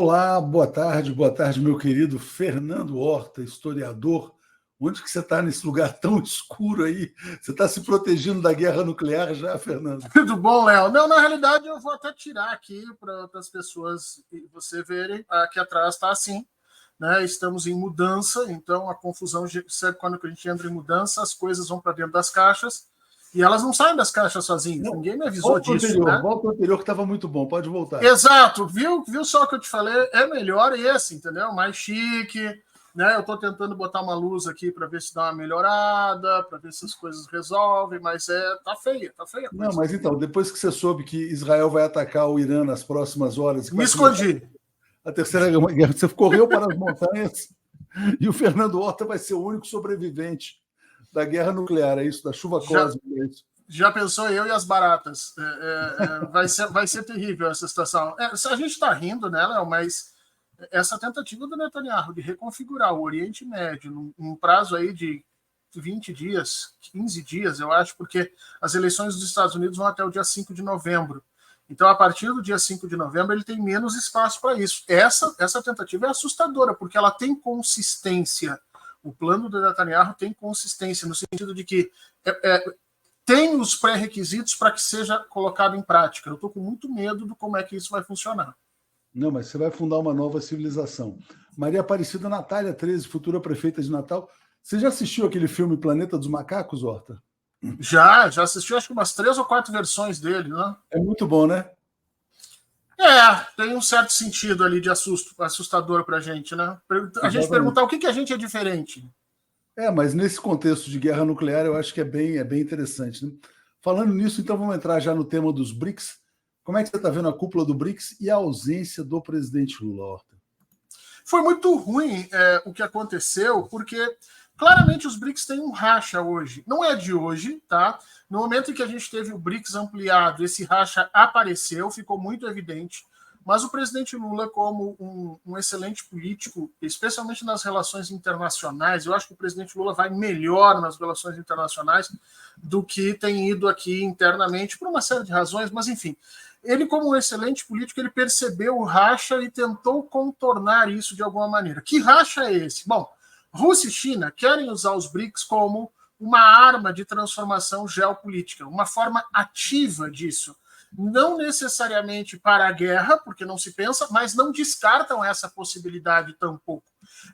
Olá, boa tarde, meu querido Fernando Horta, historiador. Onde que você está nesse lugar tão escuro aí? Você está se protegendo da guerra nuclear já, Fernando? Tudo bom, Léo? Não, na realidade, eu vou até tirar aqui para as pessoas e você verem. Aqui atrás está assim, né? Estamos em mudança, então a confusão, sabe quando a gente entra em mudança, as coisas vão para dentro das caixas e elas não saem das caixas sozinhas. Não, Ninguém me avisou disso, né? Volta ao anterior que estava muito bom, pode voltar. Exato, viu só o que eu te falei? É melhor esse, entendeu? Mais chique, né? Eu estou tentando botar uma luz aqui para ver se dá uma melhorada, para ver se as coisas resolvem, mas tá feia a coisa. Não, mas então, depois que você soube que Israel vai atacar o Irã nas próximas horas... Me escondi. A terceira guerra, você correu para as montanhas e o Fernando Horta vai ser o único sobrevivente da guerra nuclear, é isso? Da chuva cósmica, é isso? Já pensou eu e as baratas? Vai ser terrível essa situação. A gente está rindo, né, Léo? Mas essa tentativa do Netanyahu de reconfigurar o Oriente Médio num prazo aí de 20 dias, 15 dias, eu acho, porque as eleições dos Estados Unidos vão até o dia 5 de novembro. Então, a partir do dia 5 de novembro, ele tem menos espaço para isso. Essa tentativa é assustadora, porque ela tem consistência. O plano do Netanyahu tem consistência, no sentido de que tem os pré-requisitos para que seja colocado em prática. Eu estou com muito medo de como é que isso vai funcionar. Não, mas você vai fundar uma nova civilização. Maria Aparecida Natália 13, futura prefeita de Natal. Você já assistiu aquele filme Planeta dos Macacos, Horta? Já assisti, acho que umas 3 ou 4 versões dele, né? É muito bom, né? Tem um certo sentido ali de assustador para a gente, né? Gente perguntar o que a gente é diferente. Mas nesse contexto de guerra nuclear, eu acho que é bem interessante, né? Falando nisso, então vamos entrar já no tema dos BRICS. Como é que você está vendo a cúpula do BRICS e a ausência do presidente Lula, Horta? Foi muito ruim o que aconteceu, porque claramente os BRICS têm um racha hoje. Não é de hoje, tá? No momento em que a gente teve o BRICS ampliado, esse racha apareceu, ficou muito evidente. Mas o presidente Lula, como um excelente político, especialmente nas relações internacionais, eu acho que o presidente Lula vai melhor nas relações internacionais do que tem ido aqui internamente, por uma série de razões, mas enfim. Ele, como um excelente político, ele percebeu o racha e tentou contornar isso de alguma maneira. Que racha é esse? Bom, Rússia e China querem usar os BRICS como uma arma de transformação geopolítica, uma forma ativa disso. Não necessariamente para a guerra, porque não se pensa, mas não descartam essa possibilidade tampouco.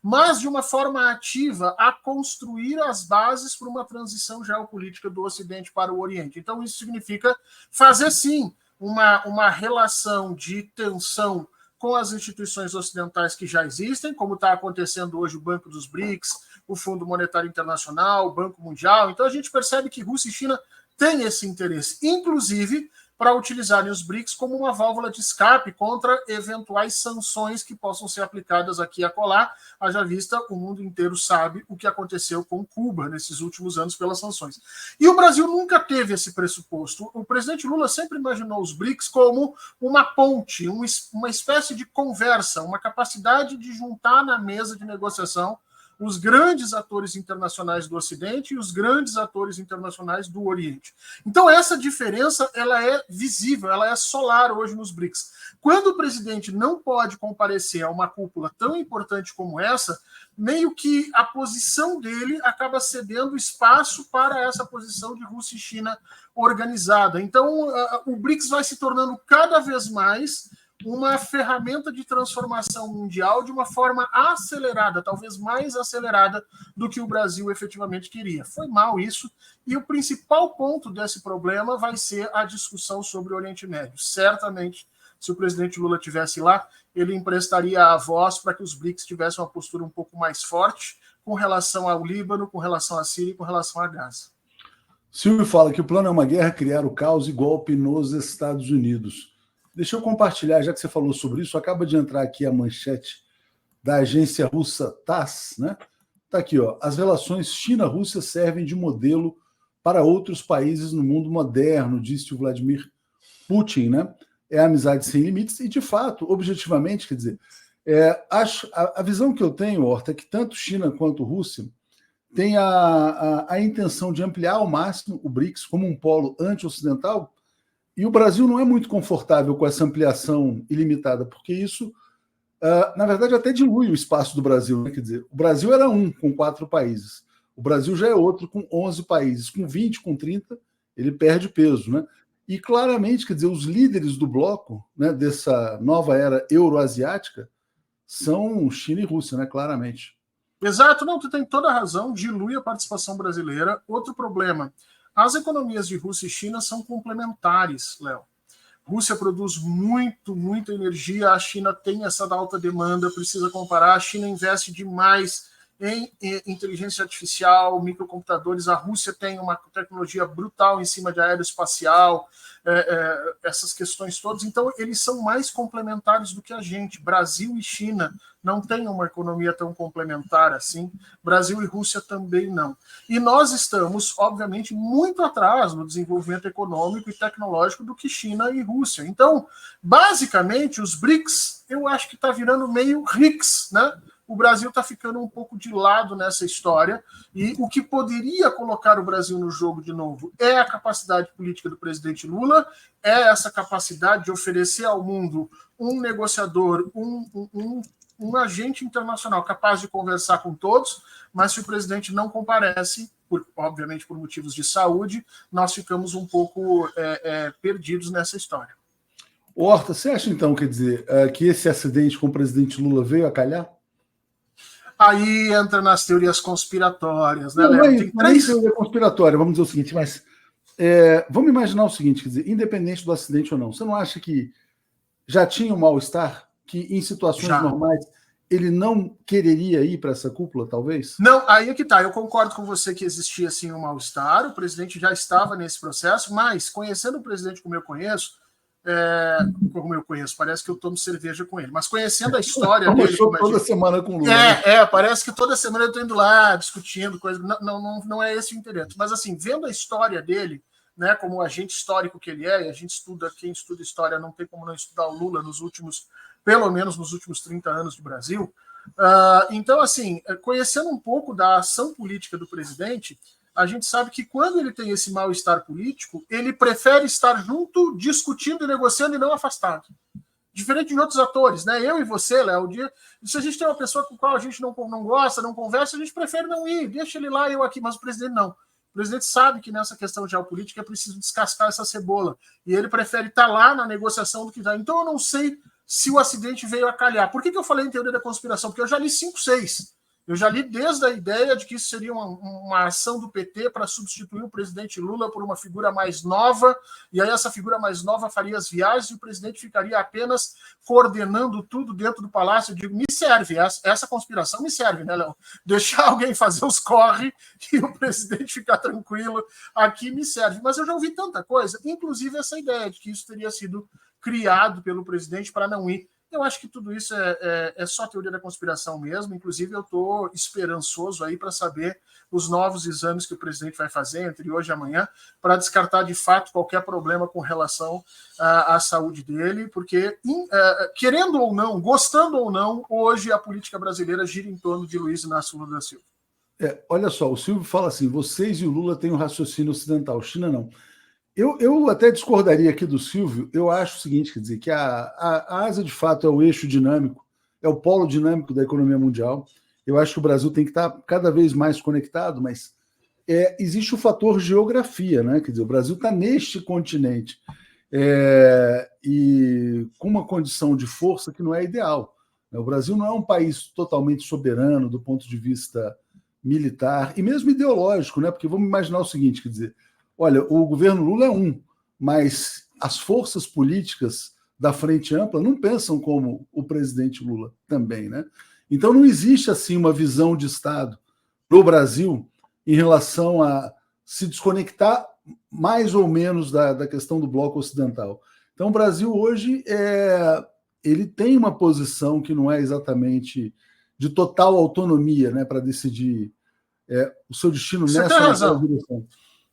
Mas de uma forma ativa a construir as bases para uma transição geopolítica do Ocidente para o Oriente. Então, isso significa fazer, sim, uma relação de tensão com as instituições ocidentais que já existem, como está acontecendo hoje o Banco dos BRICS, o Fundo Monetário Internacional, o Banco Mundial. Então, a gente percebe que Rússia e China têm esse interesse, inclusive para utilizarem os BRICS como uma válvula de escape contra eventuais sanções que possam ser aplicadas aqui e acolá. Haja vista, o mundo inteiro sabe o que aconteceu com Cuba nesses últimos anos pelas sanções. E o Brasil nunca teve esse pressuposto. O presidente Lula sempre imaginou os BRICS como uma ponte, uma espécie de conversa, uma capacidade de juntar na mesa de negociação os grandes atores internacionais do Ocidente e os grandes atores internacionais do Oriente. Então, essa diferença ela é visível, ela é solar hoje nos BRICS. Quando o presidente não pode comparecer a uma cúpula tão importante como essa, meio que a posição dele acaba cedendo espaço para essa posição de Rússia e China organizada. Então, o BRICS vai se tornando cada vez mais uma ferramenta de transformação mundial de uma forma acelerada, talvez mais acelerada do que o Brasil efetivamente queria. Foi mal isso, e o principal ponto desse problema vai ser a discussão sobre o Oriente Médio. Certamente, se o presidente Lula estivesse lá, ele emprestaria a voz para que os BRICS tivessem uma postura um pouco mais forte com relação ao Líbano, com relação à Síria e com relação a Gaza. Silvio fala que o plano é uma guerra, criar o caos e golpe nos Estados Unidos. Deixa eu compartilhar, já que você falou sobre isso, acaba de entrar aqui a manchete da agência russa TASS, né? Está aqui, ó. As relações China-Rússia servem de modelo para outros países no mundo moderno, disse o Vladimir Putin, né? É a amizade sem limites e, de fato, objetivamente, quer dizer, a visão que eu tenho, Horta, é que tanto China quanto Rússia têm a intenção de ampliar ao máximo o BRICS como um polo anti-ocidental. E o Brasil não é muito confortável com essa ampliação ilimitada, porque isso Na verdade, até dilui o espaço do Brasil. Né? Quer dizer, o Brasil era um com 4 países. O Brasil já é outro com 11 países. Com 20, com 30, ele perde peso. Né? E claramente, quer dizer, os líderes do bloco, né, dessa nova era euroasiática são China e Rússia, né? Claramente. Exato, não, tu tem toda a razão, dilui a participação brasileira. Outro problema, as economias de Rússia e China são complementares, Léo. Rússia produz muita energia, a China tem essa alta demanda, precisa comparar, a China investe demais em inteligência artificial, microcomputadores, a Rússia tem uma tecnologia brutal em cima de aeroespacial, essas questões todas, então eles são mais complementares do que a gente. Brasil e China não têm uma economia tão complementar assim, Brasil e Rússia também não. E nós estamos, obviamente, muito atrás no desenvolvimento econômico e tecnológico do que China e Rússia. Então, basicamente, os BRICS, eu acho que está virando meio RICS, né? O Brasil está ficando um pouco de lado nessa história, e o que poderia colocar o Brasil no jogo de novo é a capacidade política do presidente Lula, é essa capacidade de oferecer ao mundo um negociador, um agente internacional capaz de conversar com todos, mas se o presidente não comparece, obviamente por motivos de saúde, nós ficamos um pouco perdidos nessa história. Horta, você acha então, quer dizer, que esse acidente com o presidente Lula veio a calhar? Aí entra nas teorias conspiratórias, né, Léo? Tem três teoria conspiratória, vamos dizer o seguinte, mas vamos imaginar o seguinte, quer dizer, independente do acidente ou não, você não acha que já tinha um mal-estar, que em situações normais ele não quereria ir para essa cúpula, talvez? Não, aí é que tá, eu concordo com você que existia sim um mal-estar, o presidente já estava nesse processo, mas conhecendo o presidente como eu conheço, parece que eu tomo cerveja com ele, mas conhecendo a história dele... toda semana com o Lula. Parece que toda semana eu estou indo lá, discutindo coisas, não é esse o interesse, mas assim, vendo a história dele, né, como agente histórico que ele é, e a gente estuda, quem estuda história não tem como não estudar o Lula pelo menos nos últimos 30 anos de Brasil, então assim, conhecendo um pouco da ação política do presidente, a gente sabe que quando ele tem esse mal-estar político, ele prefere estar junto, discutindo e negociando e não afastado. Diferente de outros atores, né? Eu e você, Léo, se a gente tem uma pessoa com a qual a gente não gosta, não conversa, a gente prefere não ir, deixa ele lá, eu aqui, mas o presidente não. O presidente sabe que nessa questão geopolítica é preciso descascar essa cebola, e ele prefere estar lá na negociação do que está. Então eu não sei se o acidente veio a calhar. Por que eu falei em teoria da conspiração? Porque eu já li 5, 6. Eu já li desde a ideia de que isso seria uma ação do PT para substituir o presidente Lula por uma figura mais nova, e aí essa figura mais nova faria as viagens e o presidente ficaria apenas coordenando tudo dentro do palácio. Eu digo, me serve, essa conspiração me serve, né, Léo? Deixar alguém fazer os corre e o presidente ficar tranquilo, aqui me serve. Mas eu já ouvi tanta coisa, inclusive essa ideia de que isso teria sido criado pelo presidente para não ir. Eu acho que tudo isso é só teoria da conspiração mesmo. Inclusive, eu estou esperançoso aí para saber os novos exames que o presidente vai fazer entre hoje e amanhã, para descartar de fato qualquer problema com relação à saúde dele, porque, querendo ou não, gostando ou não, hoje a política brasileira gira em torno de Luiz Inácio Lula da Silva. Olha só, o Silvio fala assim, vocês e o Lula têm um raciocínio ocidental, China não. Eu até discordaria aqui do Silvio. Eu acho o seguinte, quer dizer, que a Ásia, de fato, é o eixo dinâmico, é o polo dinâmico da economia mundial. Eu acho que o Brasil tem que estar cada vez mais conectado, mas existe o fator geografia, né? Quer dizer, o Brasil está neste continente e com uma condição de força que não é ideal. O Brasil não é um país totalmente soberano do ponto de vista militar e mesmo ideológico, né? Porque vamos imaginar o seguinte, quer dizer, olha, o governo Lula é mas as forças políticas da Frente Ampla não pensam como o presidente Lula também, né? Então não existe assim uma visão de Estado no Brasil em relação a se desconectar mais ou menos da questão do bloco ocidental. Então o Brasil hoje ele tem uma posição que não é exatamente de total autonomia, né, para decidir o seu destino nessa direção.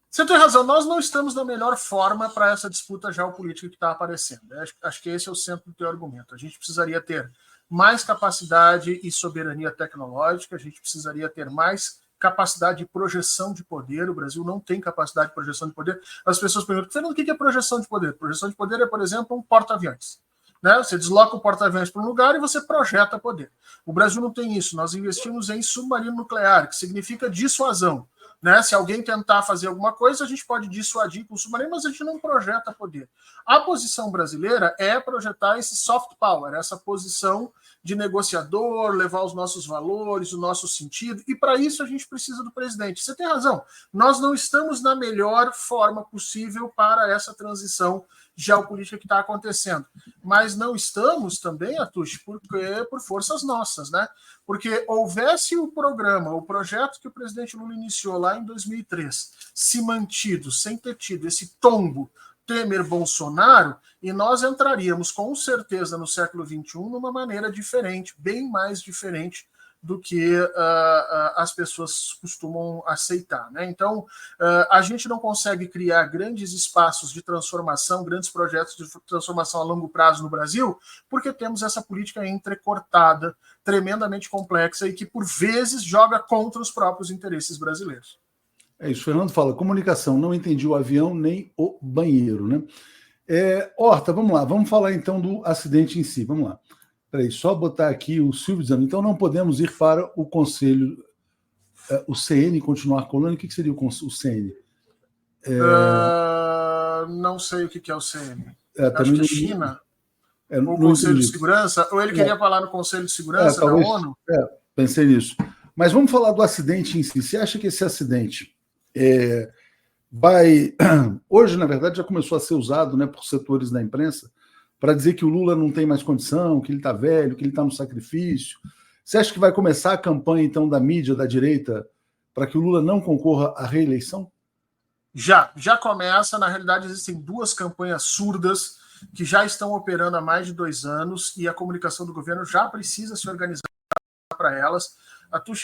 Você tem razão, nós não estamos na melhor forma para essa disputa geopolítica que está aparecendo. Acho que esse é o centro do teu argumento. A gente precisaria ter mais capacidade e soberania tecnológica, a gente precisaria ter mais capacidade de projeção de poder. O Brasil não tem capacidade de projeção de poder. As pessoas perguntam, Fernando, o que é projeção de poder? Projeção de poder é, por exemplo, um porta-aviões. né? Você desloca o porta-aviões para um lugar e você projeta poder. O Brasil não tem isso. Nós investimos em submarino nuclear, que significa dissuasão. Né? Se alguém tentar fazer alguma coisa, a gente pode dissuadir com o submarino, mas a gente não projeta poder. A posição brasileira é projetar esse soft power, essa posição de negociador, levar os nossos valores, o nosso sentido, e para isso a gente precisa do presidente. Você tem razão, nós não estamos na melhor forma possível para essa transição geopolítica que está acontecendo. Mas não estamos também, Atush, por forças nossas, né? Porque houvesse o programa, o projeto que o presidente Lula iniciou lá em 2003, se mantido, sem ter tido esse tombo Temer-Bolsonaro, e nós entraríamos com certeza no século XXI numa maneira diferente, bem mais diferente do que as pessoas costumam aceitar. Né? Então, a gente não consegue criar grandes espaços de transformação, grandes projetos de transformação a longo prazo no Brasil, porque temos essa política entrecortada, tremendamente complexa e que, por vezes, joga contra os próprios interesses brasileiros. É isso, Fernando fala, comunicação, não entendi o avião nem o banheiro. Né? Horta, vamos lá, vamos falar então do acidente em si, vamos lá. Peraí, só botar aqui o Silvio dizendo, então não podemos ir para o Conselho, o CN continuar colando, o que seria o CN? Não sei o que é o CN. Acho que é China, o Conselho de Segurança, ou ele queria falar no Conselho de Segurança talvez, da ONU? Pensei nisso. Mas vamos falar do acidente em si. Você acha que esse acidente vai... Hoje, na verdade, já começou a ser usado, né, por setores da imprensa para dizer que o Lula não tem mais condição, que ele está velho, que ele está no sacrifício. Você acha que vai começar a campanha, então, da mídia, da direita, para que o Lula não concorra à reeleição? Já começa. Na realidade, existem duas campanhas surdas que já estão operando há mais de 2 anos e a comunicação do governo já precisa se organizar para elas.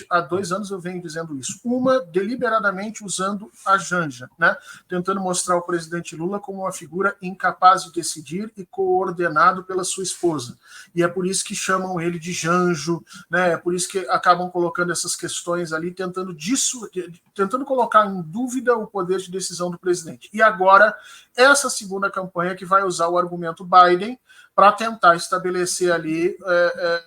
Há 2 anos eu venho dizendo isso. Uma, deliberadamente usando a Janja, né? Tentando mostrar o presidente Lula como uma figura incapaz de decidir e coordenado pela sua esposa. E é por isso que chamam ele de Janjo, né? É por isso que acabam colocando essas questões ali, tentando colocar em dúvida o poder de decisão do presidente. E agora, essa segunda campanha que vai usar o argumento Biden para tentar estabelecer ali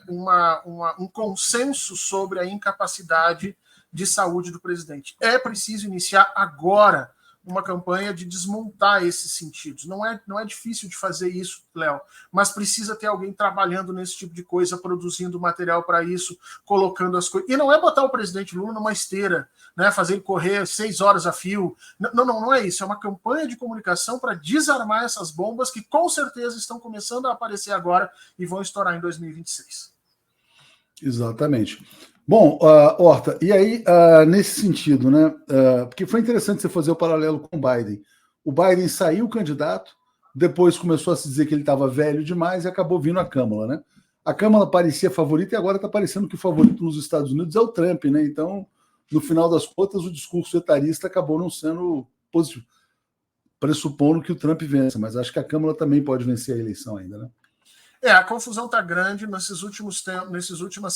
um consenso sobre a incapacidade de saúde do presidente. É preciso iniciar agora uma campanha de desmontar esses sentidos. Não é difícil de fazer isso, Léo, mas precisa ter alguém trabalhando nesse tipo de coisa, produzindo material para isso, colocando as coisas. E não é botar o presidente Lula numa esteira, né, fazer ele correr 6 horas a fio. Não é isso. É uma campanha de comunicação para desarmar essas bombas que com certeza estão começando a aparecer agora e vão estourar em 2026. Exatamente. Bom, Horta, e aí, nesse sentido, né? Porque foi interessante você fazer o paralelo com o Biden. O Biden saiu candidato, depois começou a se dizer que ele estava velho demais e acabou vindo a Câmara, né? A Câmara parecia favorita e agora está parecendo que o favorito nos Estados Unidos é o Trump, né? Então, no final das contas, o discurso etarista acabou não sendo positivo, pressupondo que o Trump vença, mas acho que a Câmara também pode vencer a eleição ainda, né? A confusão está grande. Nessas últimas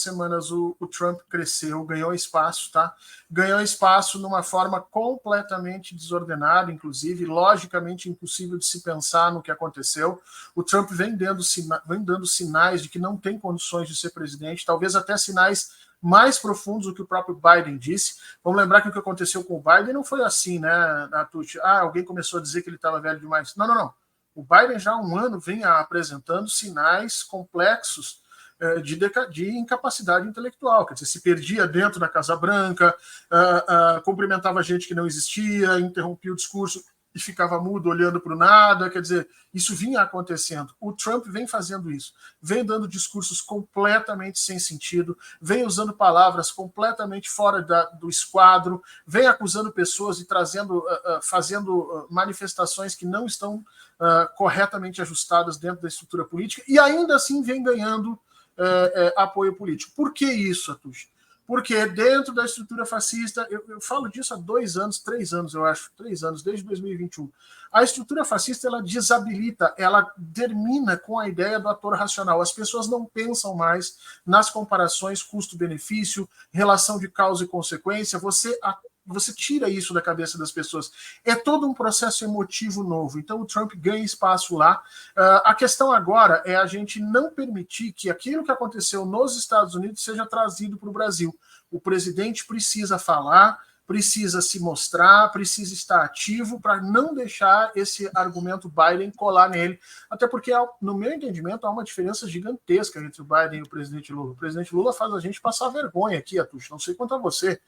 semanas, o Trump cresceu, ganhou espaço, tá? Ganhou espaço numa forma completamente desordenada, inclusive, logicamente impossível de se pensar no que aconteceu. O Trump vem dando sinais de que não tem condições de ser presidente, talvez até sinais mais profundos do que o próprio Biden disse. Vamos lembrar que o que aconteceu com o Biden não foi assim, né, Natucci? Alguém começou a dizer que ele estava velho demais. Não. O Biden já há 1 ano vem apresentando sinais complexos de incapacidade intelectual. Quer dizer, se perdia dentro da Casa Branca, cumprimentava gente que não existia, interrompia o discurso e ficava mudo, olhando para o nada. Quer dizer, isso vinha acontecendo. O Trump vem fazendo isso, vem dando discursos completamente sem sentido, vem usando palavras completamente fora do esquadro, vem acusando pessoas e fazendo manifestações que não estão corretamente ajustadas dentro da estrutura política, e ainda assim vem ganhando apoio político. Por que isso, Atush? Porque dentro da estrutura fascista, eu falo disso há 2 anos, 3 anos, eu acho, 3 anos, desde 2021. A estrutura fascista, ela desabilita, ela termina com a ideia do ator racional. As pessoas não pensam mais nas comparações custo-benefício, relação de causa e consequência. Você você tira isso da cabeça das pessoas. É todo um processo emotivo novo. Então, o Trump ganha espaço lá. A questão agora é a gente não permitir que aquilo que aconteceu nos Estados Unidos seja trazido para o Brasil. O presidente precisa falar, precisa se mostrar, precisa estar ativo para não deixar esse argumento Biden colar nele. Até porque, no meu entendimento, há uma diferença gigantesca entre o Biden e o presidente Lula. O presidente Lula faz a gente passar vergonha aqui, Atush. Não sei quanto a você,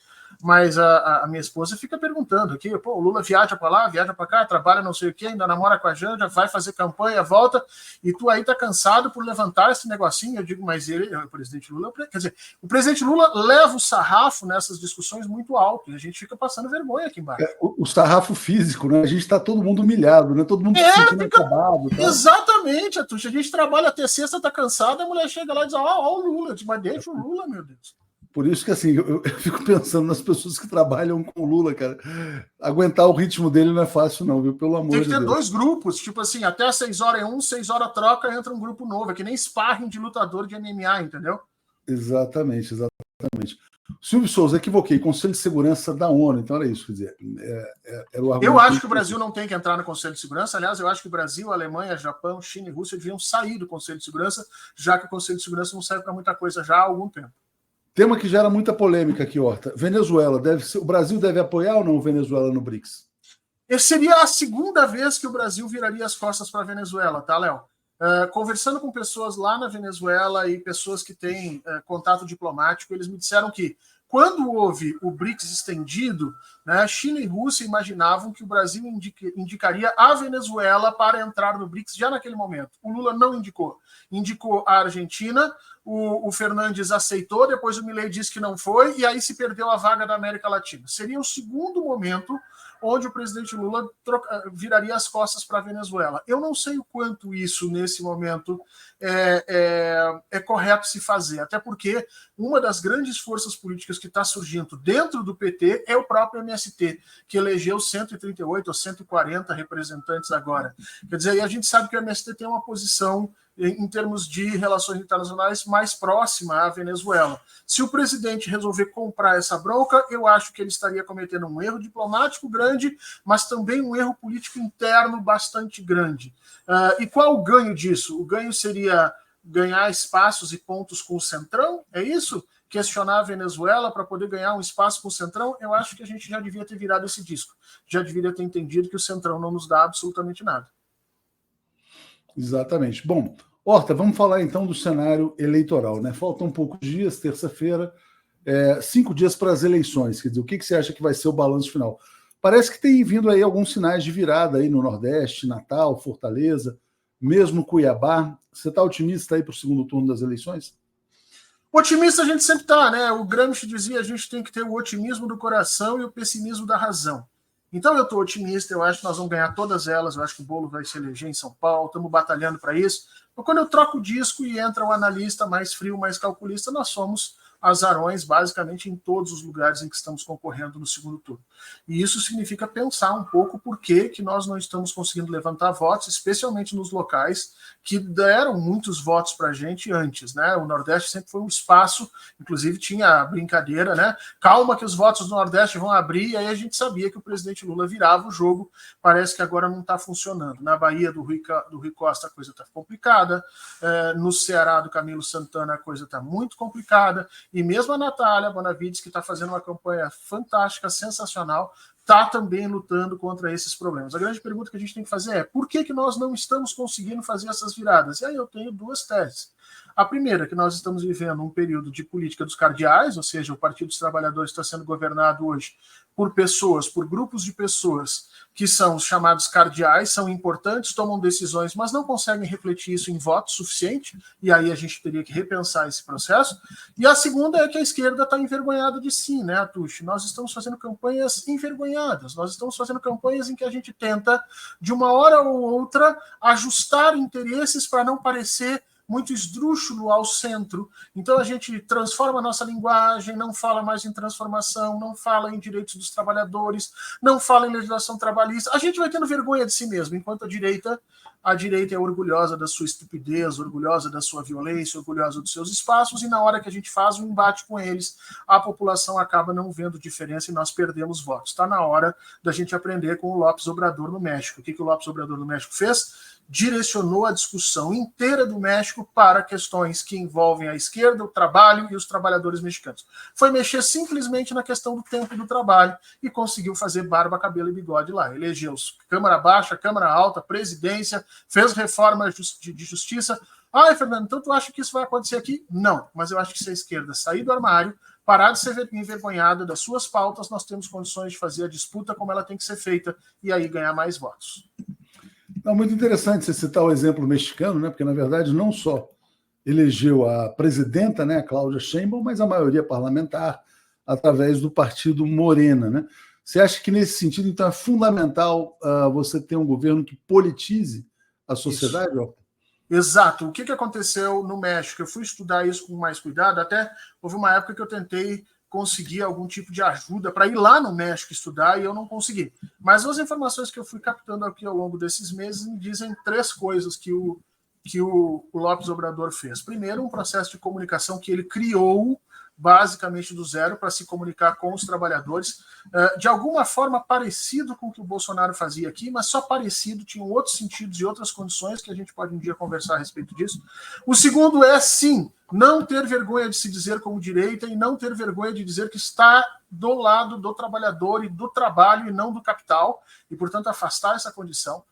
mas a minha esposa fica perguntando aqui, pô, o Lula viaja para lá, viaja para cá, trabalha não sei o quê, ainda namora com a Janja, vai fazer campanha, volta, e tu aí tá cansado por levantar esse negocinho. Eu digo, mas ele, o presidente Lula, quer dizer, o presidente Lula leva o sarrafo nessas discussões muito alto, e a gente fica passando vergonha aqui embaixo. O sarrafo físico, né? A gente está todo mundo humilhado, né? Todo mundo se sentindo acabado. Tá? Exatamente, Atuxa. A gente trabalha até sexta, tá cansado, a mulher chega lá e diz, ó o Lula. Eu digo, mas deixa o Lula, meu Deus. Por isso que, assim, eu fico pensando nas pessoas que trabalham com o Lula, cara. Aguentar o ritmo dele não é fácil, não, viu? Pelo amor de Deus. Tem que ter dois grupos, tipo assim, até 6 horas é um, 6 horas troca, entra um grupo novo. É que nem sparring de lutador de MMA, entendeu? Exatamente. Silvio Souza, equivoquei, Conselho de Segurança da ONU, então era isso, quer dizer. Eu acho que o Brasil não tem que entrar no Conselho de Segurança. Aliás, eu acho que o Brasil, Alemanha, Japão, China e Rússia deviam sair do Conselho de Segurança, já que o Conselho de Segurança não serve para muita coisa já há algum tempo. Tema que gera muita polêmica aqui, Horta. Venezuela, o Brasil deve apoiar ou não Venezuela no BRICS? Seria a segunda vez que o Brasil viraria as costas para a Venezuela, tá, Léo? Conversando com pessoas lá na Venezuela e pessoas que têm contato diplomático, eles me disseram que quando houve o BRICS estendido, né, China e Rússia imaginavam que o Brasil indicaria a Venezuela para entrar no BRICS já naquele momento. O Lula não indicou. Indicou a Argentina, o Fernandes aceitou, depois o Milei disse que não foi, e aí se perdeu a vaga da América Latina. Seria o segundo momento onde o presidente Lula viraria as costas para a Venezuela. Eu não sei o quanto isso, nesse momento, é correto se fazer, até porque uma das grandes forças políticas que está surgindo dentro do PT é o próprio MST, que elegeu 138 ou 140 representantes agora. Quer dizer, e a gente sabe que o MST tem uma posição em termos de relações internacionais mais próxima à Venezuela. Se o presidente resolver comprar essa bronca, eu acho que ele estaria cometendo um erro diplomático grande, mas também um erro político interno bastante grande. E qual o ganho disso? O ganho seria ganhar espaços e pontos com o Centrão? É isso? Questionar a Venezuela para poder ganhar um espaço com o Centrão? Eu acho que a gente já devia ter virado esse disco. Já deveria ter entendido que o Centrão não nos dá absolutamente nada. Exatamente. Bom, Horta, vamos falar então do cenário eleitoral, né? Faltam poucos dias, terça-feira, 5 dias para as eleições. Quer dizer, o que você acha que vai ser o balanço final? Parece que tem vindo aí alguns sinais de virada aí no Nordeste, Natal, Fortaleza, mesmo Cuiabá. Você está otimista aí para o segundo turno das eleições? Otimista a gente sempre está, né? O Gramsci dizia a gente tem que ter o otimismo do coração e o pessimismo da razão. Então eu estou otimista, eu acho que nós vamos ganhar todas elas, eu acho que o Bolo vai se eleger em São Paulo, estamos batalhando para isso. Mas quando eu troco o disco e entra o analista mais frio, mais calculista, nós somos azarões basicamente em todos os lugares em que estamos concorrendo no segundo turno. E isso significa pensar um pouco por que nós não estamos conseguindo levantar votos, especialmente nos locais que deram muitos votos para a gente antes, né? O Nordeste sempre foi um espaço, inclusive tinha a brincadeira, né? Calma que os votos do Nordeste vão abrir, e aí a gente sabia que o presidente Lula virava o jogo, parece que agora não está funcionando. Na Bahia do Rui Costa a coisa está complicada, no Ceará do Camilo Santana a coisa está muito complicada, e mesmo a Natália Bonavides, que está fazendo uma campanha fantástica, sensacional, está também lutando contra esses problemas. A grande pergunta que a gente tem que fazer é por que nós não estamos conseguindo fazer essas viradas? E aí eu tenho 2 teses. A primeira é que nós estamos vivendo um período de política dos cardeais, ou seja, o Partido dos Trabalhadores está sendo governado hoje por pessoas, por grupos de pessoas que são os chamados cardeais, são importantes, tomam decisões, mas não conseguem refletir isso em voto suficiente, e aí a gente teria que repensar esse processo. E a segunda é que a esquerda está envergonhada de si, né, Atush? Nós estamos fazendo campanhas envergonhadas, nós estamos fazendo campanhas em que a gente tenta, de uma hora ou outra, ajustar interesses para não parecer muito esdrúxulo ao centro. Então a gente transforma a nossa linguagem, não fala mais em transformação, não fala em direitos dos trabalhadores, não fala em legislação trabalhista. A gente vai tendo vergonha de si mesmo, enquanto a direita é orgulhosa da sua estupidez, orgulhosa da sua violência, orgulhosa dos seus espaços, e na hora que a gente faz um embate com eles, a população acaba não vendo diferença e nós perdemos votos. Está na hora da gente aprender com o López Obrador no México. O que o López Obrador no México fez? Direcionou a discussão inteira do México para questões que envolvem a esquerda, o trabalho e os trabalhadores mexicanos. Foi mexer simplesmente na questão do tempo do trabalho e conseguiu fazer barba, cabelo e bigode lá. Elegeu Câmara Baixa, Câmara Alta, presidência, fez reforma de justiça. Ai, Fernando, então tu acha que isso vai acontecer aqui? Não, mas eu acho que se a esquerda sair do armário, parar de ser envergonhada das suas pautas, nós temos condições de fazer a disputa como ela tem que ser feita e aí ganhar mais votos. É muito interessante você citar o exemplo mexicano, né? Porque, na verdade, não só elegeu a presidenta, né, a Cláudia Sheinbaum, mas a maioria parlamentar através do partido Morena. Né? Você acha que, nesse sentido, então, é fundamental você ter um governo que politize a sociedade? Isso. Exato. O que aconteceu no México? Eu fui estudar isso com mais cuidado. Até houve uma época que eu tentei conseguir algum tipo de ajuda para ir lá no México estudar e eu não consegui. Mas as informações que eu fui captando aqui ao longo desses meses me dizem 3 coisas que o López Obrador fez. Primeiro, um processo de comunicação que ele criou basicamente do zero para se comunicar com os trabalhadores, de alguma forma parecido com o que o Bolsonaro fazia aqui, mas só parecido, tinham outros sentidos e outras condições que a gente pode um dia conversar a respeito disso. O segundo é, sim, não ter vergonha de se dizer como direita e não ter vergonha de dizer que está do lado do trabalhador e do trabalho e não do capital, e, portanto, afastar essa condição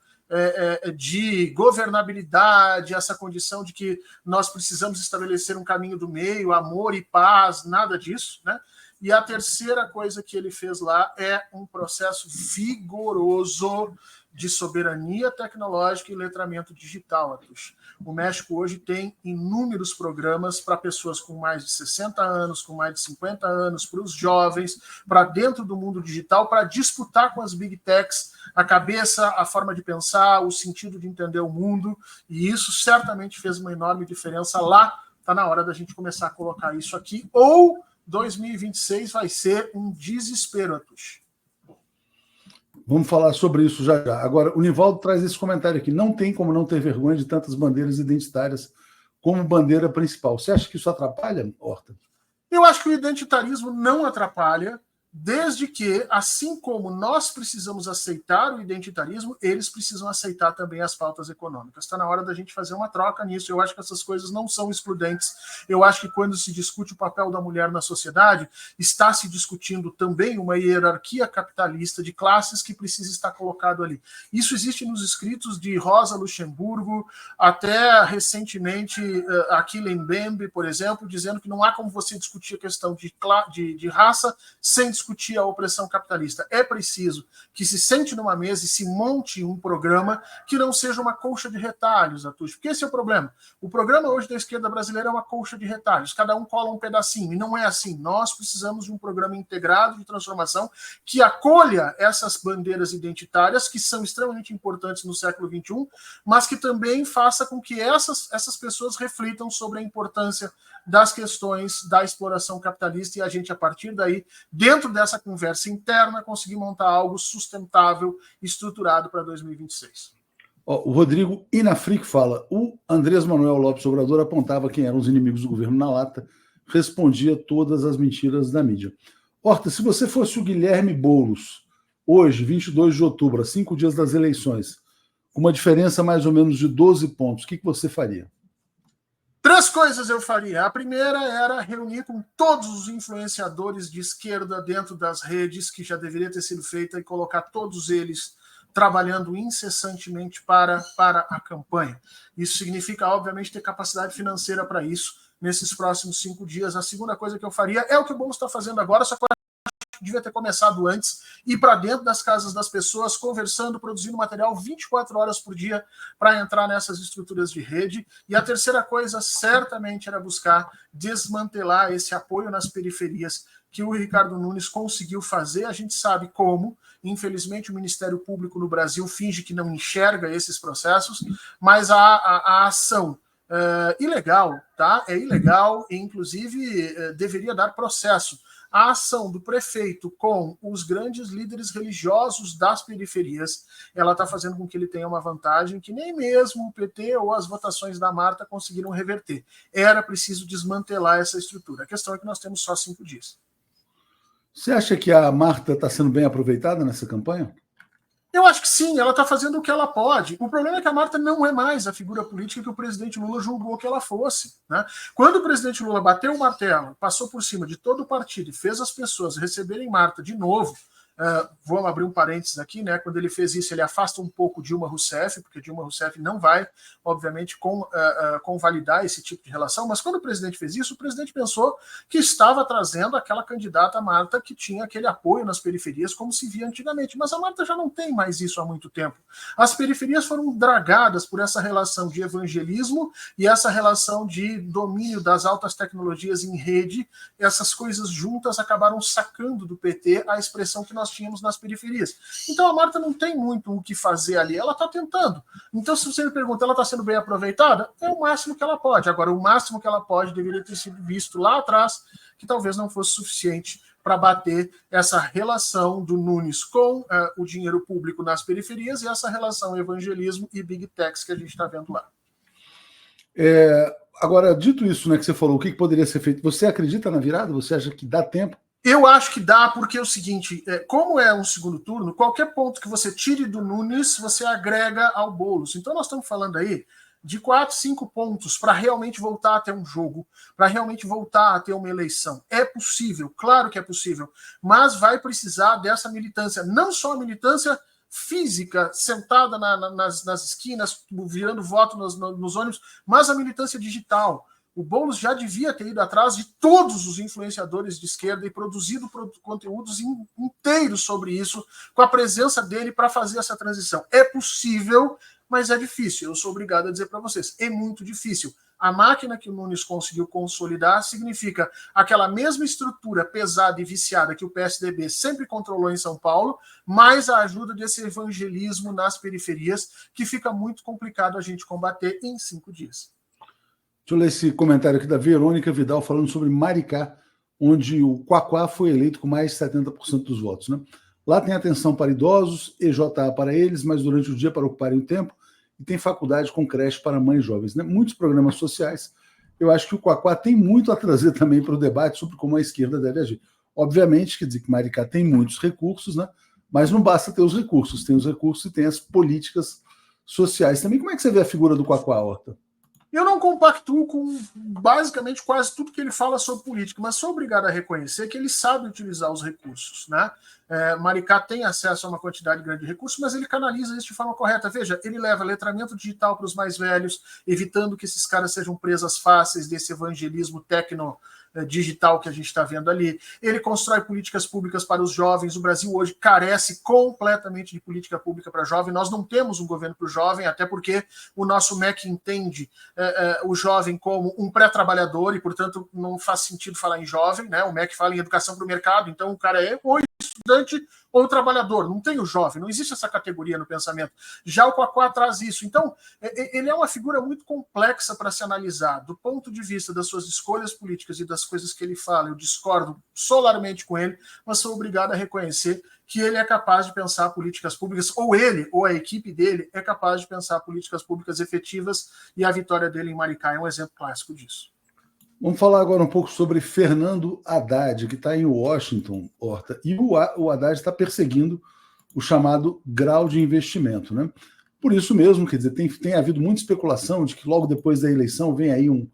de governabilidade, essa condição de que nós precisamos estabelecer um caminho do meio, amor e paz, nada disso, né? E a terceira coisa que ele fez lá é um processo vigoroso de soberania tecnológica e letramento digital, Atush. O México hoje tem inúmeros programas para pessoas com mais de 60 anos, com mais de 50 anos, para os jovens, para dentro do mundo digital, para disputar com as big techs a cabeça, a forma de pensar, o sentido de entender o mundo, e isso certamente fez uma enorme diferença lá. Está na hora da gente começar a colocar isso aqui, ou 2026 vai ser um desespero, Atush. Vamos falar sobre isso já já. Agora, o Nivaldo traz esse comentário aqui. Não tem como não ter vergonha de tantas bandeiras identitárias como bandeira principal. Você acha que isso atrapalha, Horta? Eu acho que o identitarismo não atrapalha, desde que, assim como nós precisamos aceitar o identitarismo, eles precisam aceitar também as pautas econômicas. Está na hora da gente fazer uma troca nisso. Eu acho que essas coisas não são excludentes. Eu acho que quando se discute o papel da mulher na sociedade, está se discutindo também uma hierarquia capitalista de classes que precisa estar colocado ali. Isso existe nos escritos de Rosa Luxemburgo, até recentemente Achille Mbembe, por exemplo, dizendo que não há como você discutir a questão de raça sem discutir a opressão capitalista. É preciso que se sente numa mesa e se monte um programa que não seja uma colcha de retalhos, Atush. Porque esse é o problema. O programa hoje da esquerda brasileira é uma colcha de retalhos. Cada um cola um pedacinho. E não é assim. Nós precisamos de um programa integrado de transformação que acolha essas bandeiras identitárias, que são extremamente importantes no século XXI, mas que também faça com que essas pessoas reflitam sobre a importância das questões da exploração capitalista e a gente, a partir daí, dentro dessa conversa interna, conseguir montar algo sustentável, estruturado para 2026. O Rodrigo Inafric fala: o Andrés Manuel Lopes Obrador apontava quem eram os inimigos do governo na lata, respondia todas as mentiras da mídia. Horta, se você fosse o Guilherme Boulos, hoje, 22 de outubro, a 5 dias das eleições, com uma diferença mais ou menos de 12 pontos, o que você faria? 3 coisas eu faria. A primeira era reunir com todos os influenciadores de esquerda dentro das redes, que já deveria ter sido feita, e colocar todos eles trabalhando incessantemente para a campanha. Isso significa, obviamente, ter capacidade financeira para isso nesses próximos 5 dias. A segunda coisa que eu faria é o que o Boulos está fazendo agora, só que devia ter começado antes, ir para dentro das casas das pessoas, conversando, produzindo material 24 horas por dia para entrar nessas estruturas de rede. E a terceira coisa, certamente, era buscar desmantelar esse apoio nas periferias que o Ricardo Nunes conseguiu fazer. A gente sabe como. Infelizmente, o Ministério Público no Brasil finge que não enxerga esses processos, mas a ação ilegal, tá? É ilegal e, inclusive, deveria dar processo. A ação do prefeito com os grandes líderes religiosos das periferias, ela está fazendo com que ele tenha uma vantagem que nem mesmo o PT ou as votações da Marta conseguiram reverter. Era preciso desmantelar essa estrutura. A questão é que nós temos só 5 dias. Você acha que a Marta está sendo bem aproveitada nessa campanha? Eu acho que sim, ela está fazendo o que ela pode. O problema é que a Marta não é mais a figura política que o presidente Lula julgou que ela fosse. Né? Quando o presidente Lula bateu o martelo, passou por cima de todo o partido e fez as pessoas receberem Marta de novo, vamos abrir um parênteses aqui, né? Quando ele fez isso, ele afasta um pouco Dilma Rousseff, porque Dilma Rousseff não vai, obviamente, convalidar esse tipo de relação, mas quando o presidente fez isso, o presidente pensou que estava trazendo aquela candidata Marta que tinha aquele apoio nas periferias, como se via antigamente. Mas a Marta já não tem mais isso há muito tempo. As periferias foram dragadas por essa relação de evangelismo e essa relação de domínio das altas tecnologias em rede. Essas coisas juntas acabaram sacando do PT a expressão que nós tínhamos nas periferias. Então a Marta não tem muito o que fazer ali, ela está tentando. Então, se você me pergunta, ela está sendo bem aproveitada? É o máximo que ela pode. Agora, o máximo que ela pode deveria ter sido visto lá atrás, que talvez não fosse suficiente para bater essa relação do Nunes com o dinheiro público nas periferias e essa relação evangelismo e big techs que a gente está vendo lá. Agora, dito isso, né, que você falou, o que poderia ser feito? Você acredita na virada? Você acha que dá tempo? Eu acho que dá, porque é o seguinte, como é um segundo turno, qualquer ponto que você tire do Nunes, você agrega ao Boulos. Então nós estamos falando aí de 4, 5 pontos para realmente voltar a ter um jogo, para realmente voltar a ter uma eleição. É possível, claro que é possível, mas vai precisar dessa militância, não só a militância física, sentada nas esquinas, virando voto nos ônibus, mas a militância digital. O Boulos já devia ter ido atrás de todos os influenciadores de esquerda e produzido conteúdos inteiros sobre isso, com a presença dele para fazer essa transição. É possível, mas é difícil. Eu sou obrigado a dizer para vocês, é muito difícil. A máquina que o Nunes conseguiu consolidar significa aquela mesma estrutura pesada e viciada que o PSDB sempre controlou em São Paulo, mais a ajuda desse evangelismo nas periferias, que fica muito complicado a gente combater em 5 dias. Deixa eu ler esse comentário aqui da Verônica Vidal falando sobre Maricá, onde o Quaquá foi eleito com mais de 70% dos votos. Né? Lá tem atenção para idosos, EJA para eles, mas durante o dia para ocuparem o tempo, e tem faculdade com creche para mães jovens. Né? Muitos programas sociais. Eu acho que o Quaquá tem muito a trazer também para o debate sobre como a esquerda deve agir. Obviamente, quer dizer que Maricá tem muitos recursos, né? Mas não basta ter os recursos. Tem os recursos e tem as políticas sociais também. Como é que você vê a figura do Quaquá, Horta? Eu não compactuo com basicamente quase tudo que ele fala sobre política, mas sou obrigado a reconhecer que ele sabe utilizar os recursos. Né? Maricá tem acesso a uma quantidade grande de recursos, mas ele canaliza isso de forma correta. Veja, ele leva letramento digital para os mais velhos, evitando que esses caras sejam presas fáceis desse evangelismo digital que a gente está vendo ali. Ele constrói políticas públicas para os jovens. O Brasil hoje carece completamente de política pública para jovem. Nós não temos um governo para o jovem, até porque o nosso MEC entende o jovem como um pré-trabalhador e, portanto, não faz sentido falar em jovem. Né? O MEC fala em educação para o mercado, então o cara é ou estudante ou trabalhador, não tem o jovem, não existe essa categoria no pensamento. Já o Quaquá traz isso. Então, ele é uma figura muito complexa para se analisar. Do ponto de vista das suas escolhas políticas e das coisas que ele fala, eu discordo solarmente com ele, mas sou obrigado a reconhecer que ele é capaz de pensar políticas públicas, ou ele, ou a equipe dele, é capaz de pensar políticas públicas efetivas, e a vitória dele em Maricá é um exemplo clássico disso. Vamos falar agora um pouco sobre Fernando Haddad, que está em Washington, Horta, e o Haddad está perseguindo o chamado grau de investimento. Né? Por isso mesmo, quer dizer, tem havido muita especulação de que logo depois da eleição vem aí um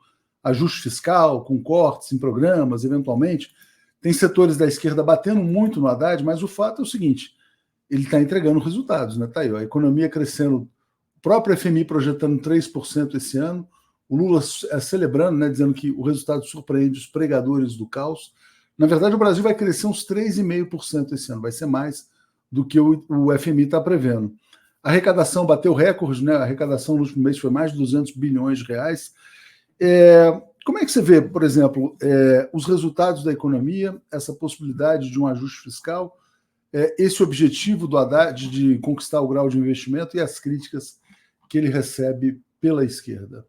ajuste fiscal, com cortes em programas, eventualmente. Tem setores da esquerda batendo muito no Haddad, mas o fato é o seguinte, ele está entregando resultados. Né? Tá aí, ó, a economia crescendo, o próprio FMI projetando 3% esse ano, o Lula celebrando, né, dizendo que o resultado surpreende os pregadores do caos. Na verdade, o Brasil vai crescer uns 3,5% esse ano, vai ser mais do que o FMI está prevendo. A arrecadação bateu recorde, né? A arrecadação no último mês foi mais de 200 bilhões de reais. Como é que você vê, por exemplo, os resultados da economia, essa possibilidade de um ajuste fiscal, esse objetivo do Haddad de conquistar o grau de investimento e as críticas que ele recebe pela esquerda?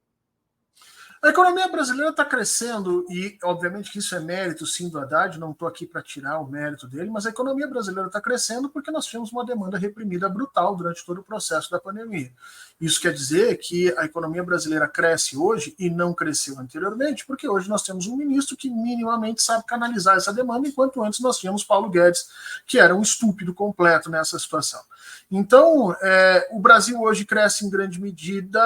A economia brasileira está crescendo e, obviamente, que isso é mérito, sim, do Haddad, não estou aqui para tirar o mérito dele, mas a economia brasileira está crescendo porque nós tivemos uma demanda reprimida brutal durante todo o processo da pandemia. Isso quer dizer que a economia brasileira cresce hoje e não cresceu anteriormente, porque hoje nós temos um ministro que minimamente sabe canalizar essa demanda, enquanto antes nós tínhamos Paulo Guedes, que era um estúpido completo nessa situação. Então, o Brasil hoje cresce em grande medida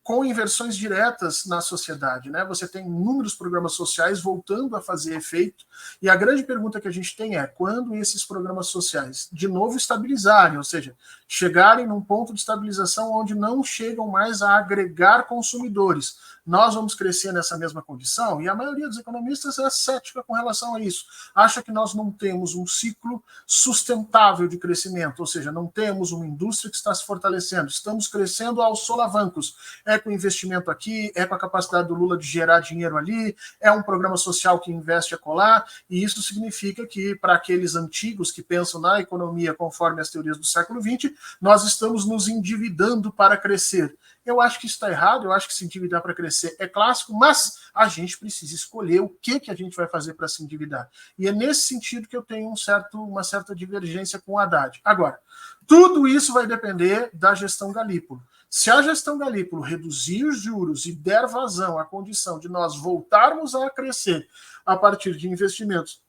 com inversões diretas na sociedade, né? Você tem inúmeros programas sociais voltando a fazer efeito, e a grande pergunta que a gente tem é quando esses programas sociais de novo estabilizarem, ou seja, chegarem num ponto de estabilização onde não chegam mais a agregar consumidores, nós vamos crescer nessa mesma condição? E a maioria dos economistas é cética com relação a isso. Acha que nós não temos um ciclo sustentável de crescimento, ou seja, não temos uma indústria que está se fortalecendo, estamos crescendo aos solavancos. É com investimento aqui, é com a capacidade do Lula de gerar dinheiro ali, é um programa social que investe acolá, e isso significa que, para aqueles antigos que pensam na economia conforme as teorias do século XX, nós estamos nos endividando para crescer. Eu acho que isso está errado, eu acho que se endividar para crescer é clássico, mas a gente precisa escolher o que a gente vai fazer para se endividar. E é nesse sentido que eu tenho uma certa divergência com o Haddad. Agora, tudo isso vai depender da gestão Galípolo. Se a gestão Galípolo reduzir os juros e der vazão à condição de nós voltarmos a crescer a partir de investimentos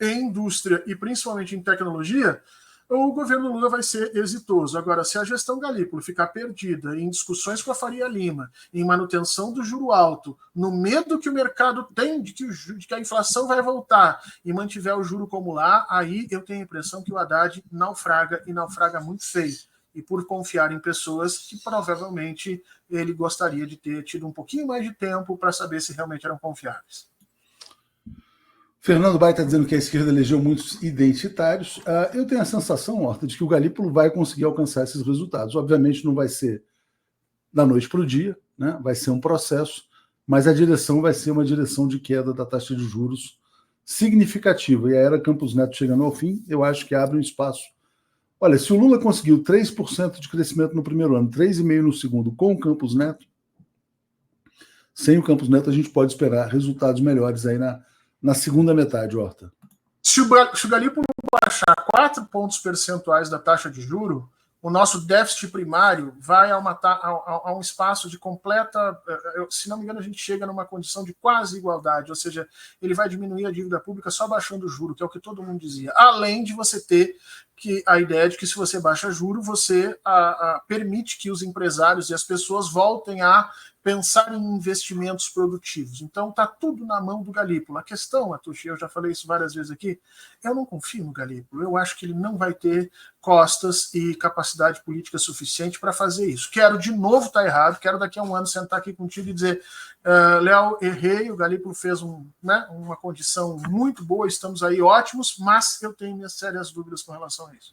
em indústria e principalmente em tecnologia, o governo Lula vai ser exitoso. Agora, se a gestão Galípolo ficar perdida em discussões com a Faria Lima, em manutenção do juro alto, no medo que o mercado tem de que a inflação vai voltar e mantiver o juro como lá, aí eu tenho a impressão que o Haddad naufraga e naufraga muito feio. E por confiar em pessoas que provavelmente ele gostaria de ter tido um pouquinho mais de tempo para saber se realmente eram confiáveis. Fernando Bai está dizendo que a esquerda elegeu muitos identitários. Eu tenho a sensação, Horta, de que o Galípolo vai conseguir alcançar esses resultados. Obviamente não vai ser da noite para o dia, né? Vai ser um processo, mas a direção vai ser uma direção de queda da taxa de juros significativa. E a era Campos Neto chegando ao fim, eu acho que abre um espaço. Olha, se o Lula conseguiu 3% de crescimento no primeiro ano, 3,5% no segundo, com o Campos Neto, sem o Campos Neto a gente pode esperar resultados melhores aí na segunda metade, Horta. Se o Galípolo baixar 4 pontos percentuais da taxa de juro, o nosso déficit primário vai a um espaço de completa... Se não me engano, a gente chega numa condição de quase igualdade, ou seja, ele vai diminuir a dívida pública só baixando o juro, que é o que todo mundo dizia. Além de você ter a ideia de que se você baixa juro, você permite que os empresários e as pessoas voltem a pensar em investimentos produtivos. Então, está tudo na mão do Galípolo. A questão, Atushi, eu já falei isso várias vezes aqui, eu não confio no Galípolo. Eu acho que ele não vai ter costas e capacidade política suficiente para fazer isso. Quero de novo estar errado, quero daqui a um ano sentar aqui contigo e dizer Léo, errei, o Galípolo fez uma condição muito boa, estamos aí ótimos, mas eu tenho minhas sérias dúvidas com relação a isso.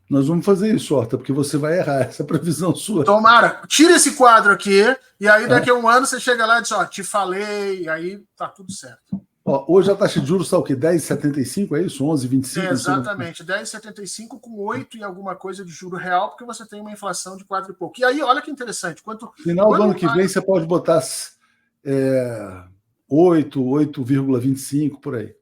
Nós vamos fazer isso, Horta, porque você vai errar essa previsão sua. Tomara, tira esse quadro aqui, e aí daqui a um ano você chega lá e diz, te falei, e aí tá tudo certo. Hoje a taxa de juros está o quê? 10,75, é isso? 11,25? Exatamente, 10,75 com 8 e alguma coisa de juro real, porque você tem uma inflação de 4 e pouco. E aí, olha que interessante. Final do ano que vem você pode botar 8,25 por aí.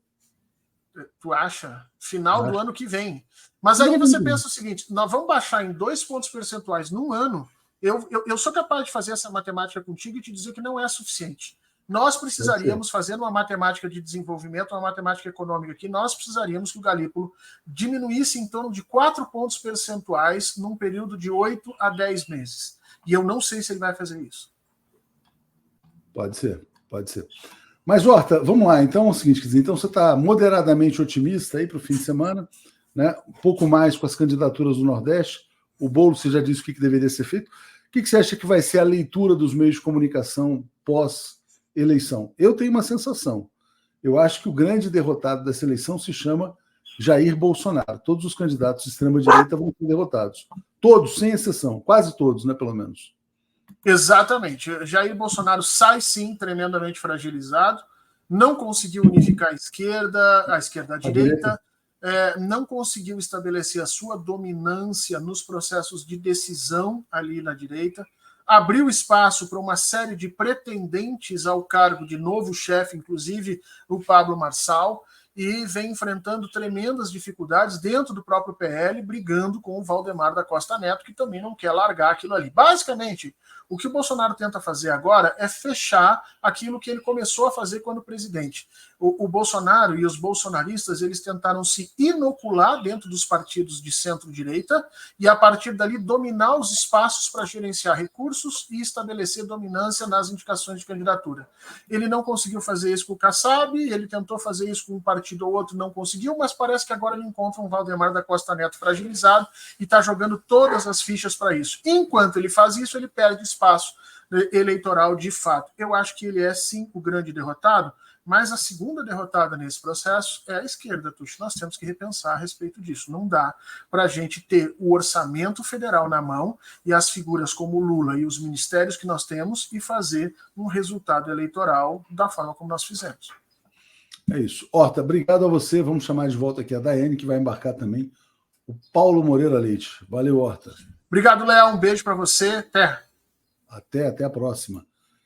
Tu acha? Final do ano que vem. Mas aí você pensa o seguinte, nós vamos baixar em 2 pontos percentuais num ano, eu sou capaz de fazer essa matemática contigo e te dizer que não é suficiente. Nós precisaríamos, fazendo uma matemática de desenvolvimento, uma matemática econômica aqui, nós precisaríamos que o Galípolo diminuísse em torno de 4 pontos percentuais num período de 8 a 10 meses. E eu não sei se ele vai fazer isso. Pode ser. Mas, Horta, vamos lá. Então é o seguinte, quer dizer, então você está moderadamente otimista aí para o fim de semana, né? Um pouco mais com as candidaturas do Nordeste. O Boulos, você já disse o que deveria ser feito. O que você acha que vai ser a leitura dos meios de comunicação pós-eleição? Eu tenho uma sensação. Eu acho que o grande derrotado dessa eleição se chama Jair Bolsonaro. Todos os candidatos de extrema-direita vão ser derrotados. Todos, sem exceção. Quase todos, né, pelo menos. Exatamente. Jair Bolsonaro sai, sim, tremendamente fragilizado. Não conseguiu unificar a esquerda à direita. Não conseguiu estabelecer a sua dominância nos processos de decisão ali na direita. abriu espaço para uma série de pretendentes ao cargo de novo chefe, inclusive o Pablo Marçal, e vem enfrentando tremendas dificuldades dentro do próprio PL, brigando com o Valdemar da Costa Neto, que também não quer largar aquilo ali. Basicamente, o que o Bolsonaro tenta fazer agora é fechar aquilo que ele começou a fazer quando presidente. O Bolsonaro e os bolsonaristas, eles tentaram se inocular dentro dos partidos de centro-direita e, a partir dali, dominar os espaços para gerenciar recursos e estabelecer dominância nas indicações de candidatura. Ele não conseguiu fazer isso com o Kassab, ele tentou fazer isso com um partido ou outro, não conseguiu, mas parece que agora ele encontra um Valdemar da Costa Neto fragilizado e está jogando todas as fichas para isso. Enquanto ele faz isso, ele perde espaço eleitoral de fato. Eu acho que ele é, sim, o grande derrotado, mas a segunda derrotada nesse processo é a esquerda, Tuxo. Nós temos que repensar a respeito disso. Não dá para a gente ter o orçamento federal na mão e as figuras como o Lula e os ministérios que nós temos e fazer um resultado eleitoral da forma como nós fizemos. É isso. Horta, obrigado a você. Vamos chamar de volta aqui a Daiane, que vai embarcar também o Paulo Moreira Leite. Valeu, Horta. Obrigado, Léo. Um beijo para você. Até. Até a próxima.